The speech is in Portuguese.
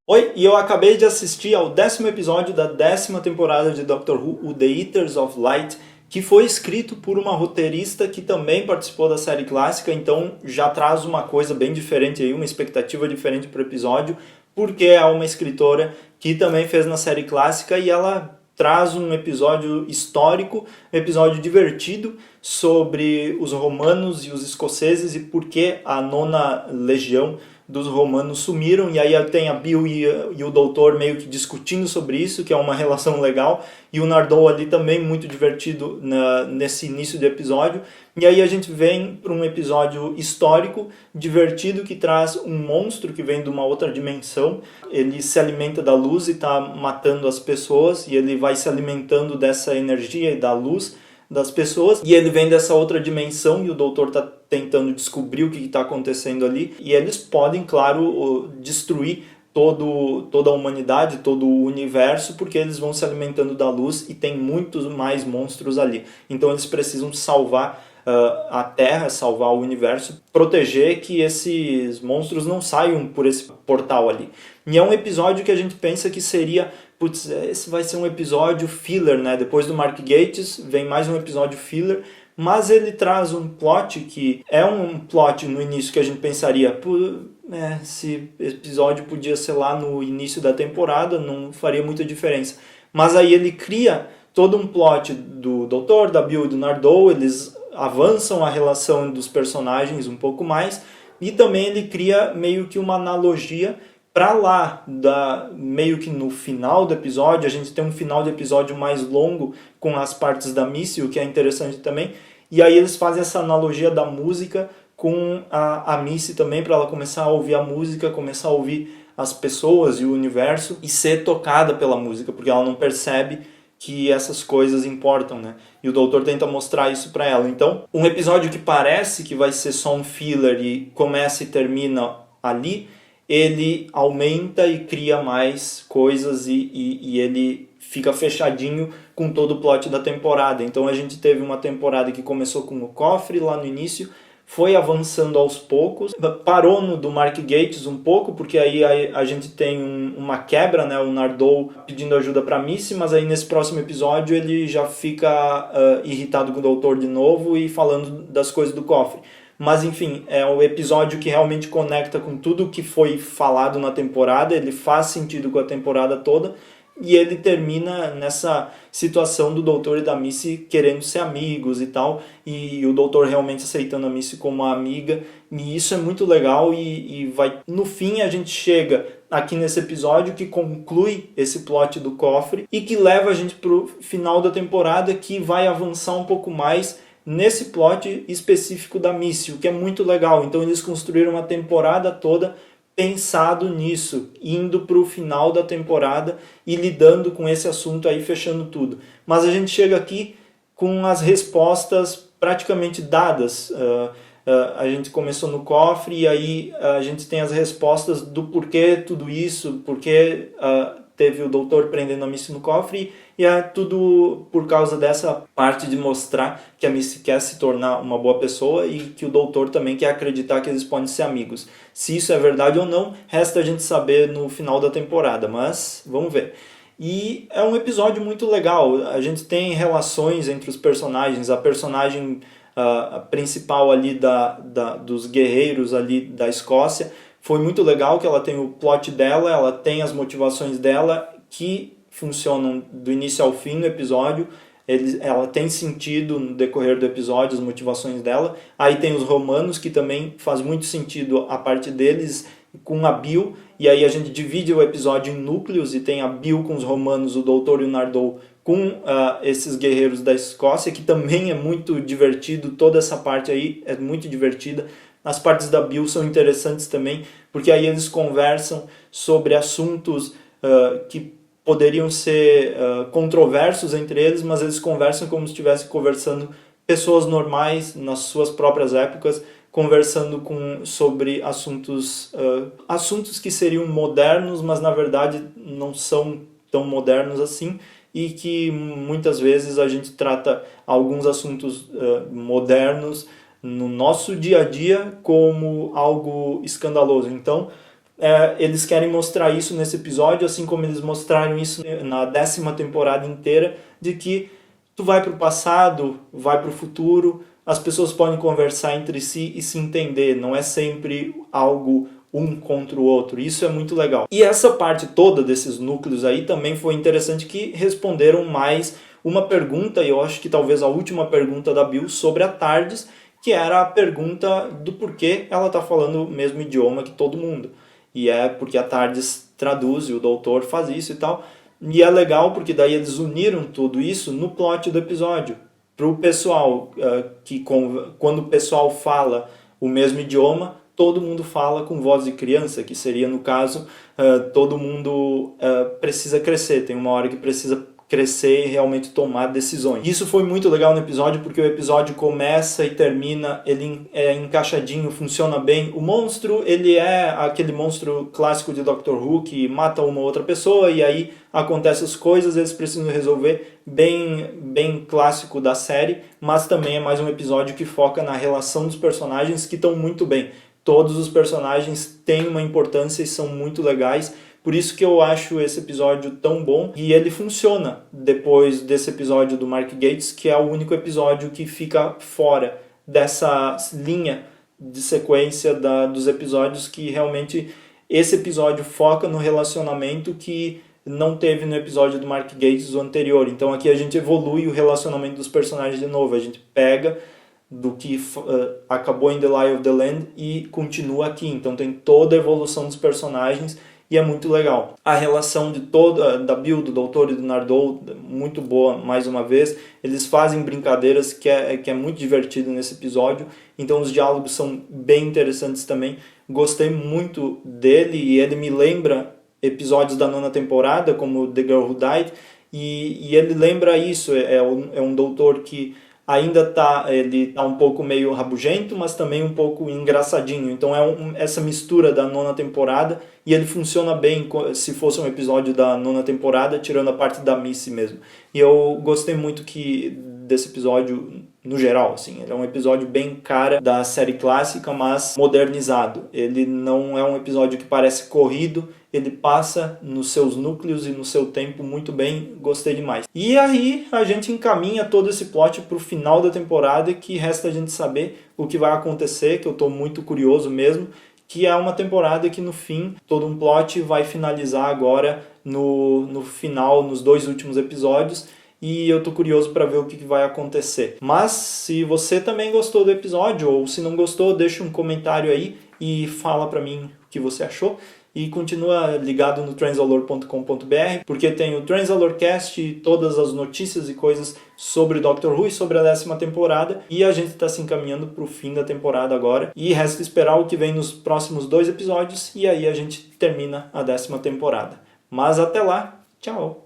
Oi, e eu acabei de assistir ao 10º episódio da 10ª temporada de Doctor Who, o The Eaters of Light, que foi escrito por uma roteirista que também participou da série clássica, então já traz uma coisa bem diferente aí, uma expectativa diferente para o episódio, porque é uma escritora que também fez na série clássica e ela traz um episódio histórico, um episódio divertido sobre os romanos e os escoceses e por que a nona legião dos romanos sumiram, e aí tem a Bill e o doutor meio que discutindo sobre isso, que é uma relação legal, e o Nardole ali também muito divertido nesse início de episódio. E aí a gente vem para um episódio histórico, divertido, que traz um monstro que vem de uma outra dimensão. Ele se alimenta da luz e está matando as pessoas, e ele vai se alimentando dessa energia e da luz das pessoas, e ele vem dessa outra dimensão e o doutor está tentando descobrir o que está acontecendo ali, e eles podem, claro, destruir toda a humanidade, todo o universo, porque eles vão se alimentando da luz e tem muitos mais monstros ali. Então eles precisam salvar a Terra, salvar o universo, proteger que esses monstros não saiam por esse portal ali. E é um episódio que a gente pensa que seria, putz, esse vai ser um episódio filler, né? Depois do Mark Gatiss vem mais um episódio filler, mas ele traz um plot que é um plot no início que a gente pensaria, esse episódio podia ser lá no início da temporada, não faria muita diferença. Mas aí ele cria todo um plot do Doutor, da Bill e do Nardole, eles avançam a relação dos personagens um pouco mais, e também ele cria meio que uma analogia para lá, meio que no final do episódio. A gente tem um final de episódio mais longo com as partes da Missy, o que é interessante também, e aí eles fazem essa analogia da música com a Missy também, para ela começar a ouvir a música, começar a ouvir as pessoas e o universo e ser tocada pela música, porque ela não percebe que essas coisas importam, né? E o doutor tenta mostrar isso para ela. Então, um episódio que parece que vai ser só um filler e começa e termina ali, ele aumenta e cria mais coisas e ele fica fechadinho com todo o plot da temporada. Então a gente teve uma temporada que começou com o cofre lá no início, foi avançando aos poucos, parou no do Mark Gatiss um pouco, porque aí a gente tem uma quebra, né? O Nardole pedindo ajuda para Missy, mas aí nesse próximo episódio ele já fica irritado com o doutor de novo e falando das coisas do cofre. Mas enfim, é um episódio que realmente conecta com tudo que foi falado na temporada, ele faz sentido com a temporada toda, e ele termina nessa situação do doutor e da Missy querendo ser amigos e tal, e o doutor realmente aceitando a Missy como uma amiga, e isso é muito legal. E vai, no fim a gente chega aqui nesse episódio que conclui esse plot do cofre e que leva a gente pro final da temporada, que vai avançar um pouco mais nesse plot específico da Missy, o que é muito legal. Então eles construíram uma temporada toda pensado nisso, indo para o final da temporada e lidando com esse assunto aí, fechando tudo. Mas a gente chega aqui com as respostas praticamente dadas. A gente começou no cofre e aí a gente tem as respostas do porquê tudo isso, porquê teve o doutor prendendo a Missy no cofre, e é tudo por causa dessa parte de mostrar que a Missy quer se tornar uma boa pessoa e que o doutor também quer acreditar que eles podem ser amigos. Se isso é verdade ou não, resta a gente saber no final da temporada, mas vamos ver. E é um episódio muito legal, a gente tem relações entre os personagens, a personagem principal ali dos guerreiros ali da Escócia, foi muito legal que ela tem o plot dela, ela tem as motivações dela que funcionam do início ao fim do episódio, ela tem sentido no decorrer do episódio, as motivações dela. Aí tem os romanos, que também faz muito sentido a parte deles com a Bill, e aí a gente divide o episódio em núcleos e tem a Bill com os romanos, o doutor e o Nardole com esses guerreiros da Escócia, que também é muito divertido, toda essa parte aí é muito divertida. As partes da Bill são interessantes também, porque aí eles conversam sobre assuntos que poderiam ser controversos entre eles, mas eles conversam como se estivessem conversando pessoas normais nas suas próprias épocas, conversando sobre assuntos que seriam modernos, mas na verdade não são tão modernos assim, e que muitas vezes a gente trata alguns assuntos modernos no nosso dia a dia como algo escandaloso. Então, eles querem mostrar isso nesse episódio, assim como eles mostraram isso na 10ª temporada inteira, de que tu vai para o passado, vai para o futuro, as pessoas podem conversar entre si e se entender, não é sempre algo um contra o outro. Isso é muito legal. E essa parte toda desses núcleos aí também foi interessante, que responderam mais uma pergunta, e eu acho que talvez a última pergunta da Bill sobre a TARDIS, que era a pergunta do porquê ela está falando o mesmo idioma que todo mundo. E é porque a TARDIS traduz e o doutor faz isso e tal. E é legal porque daí eles uniram tudo isso no plot do episódio. Para o pessoal, quando o pessoal fala o mesmo idioma, todo mundo fala com voz de criança, que seria, no caso, todo mundo precisa crescer. Tem uma hora que precisa crescer e realmente tomar decisões. Isso foi muito legal no episódio, porque o episódio começa e termina, ele é encaixadinho, funciona bem. O monstro, ele é aquele monstro clássico de Doctor Who, que mata uma outra pessoa e aí acontecem as coisas, eles precisam resolver, bem clássico da série, mas também é mais um episódio que foca na relação dos personagens, que estão muito bem. Todos os personagens têm uma importância e são muito legais. Por isso que eu acho esse episódio tão bom, e ele funciona depois desse episódio do Mark Gatiss, que é o único episódio que fica fora dessa linha de sequência dos episódios, que realmente esse episódio foca no relacionamento que não teve no episódio do Mark Gatiss o anterior. Então aqui a gente evolui o relacionamento dos personagens de novo, a gente pega do que acabou em The Lie of the Land e continua aqui. Então tem toda a evolução dos personagens e é muito legal. A relação da Bill, do Doutor e do Nardole, muito boa, mais uma vez. Eles fazem brincadeiras que é muito divertido nesse episódio, então os diálogos são bem interessantes também. Gostei muito dele e ele me lembra episódios da 9ª temporada, como The Girl Who Died, e ele lembra isso, é um doutor que ainda ele tá um pouco meio rabugento, mas também um pouco engraçadinho. Então essa mistura da 9ª temporada, e ele funciona bem se fosse um episódio da 9ª temporada, tirando a parte da Missy mesmo. E eu gostei muito desse episódio no geral, assim. Ele é um episódio bem cara da série clássica, mas modernizado. Ele não é um episódio que parece corrido, ele passa nos seus núcleos e no seu tempo muito bem, gostei demais. E aí a gente encaminha todo esse plot para o final da temporada, que resta a gente saber o que vai acontecer, que eu estou muito curioso mesmo, que é uma temporada que no fim, todo um plot vai finalizar agora no final, nos 2 últimos episódios, e eu tô curioso para ver o que vai acontecer. Mas se você também gostou do episódio, ou se não gostou, deixa um comentário aí e fala para mim o que você achou. E continua ligado no transalore.com.br, porque tem o Transalorcast e todas as notícias e coisas sobre Doctor Who e sobre a 10ª temporada. E a gente está se encaminhando para o fim da temporada agora. E resta esperar o que vem nos próximos 2 episódios, e aí a gente termina a 10ª temporada. Mas até lá, tchau!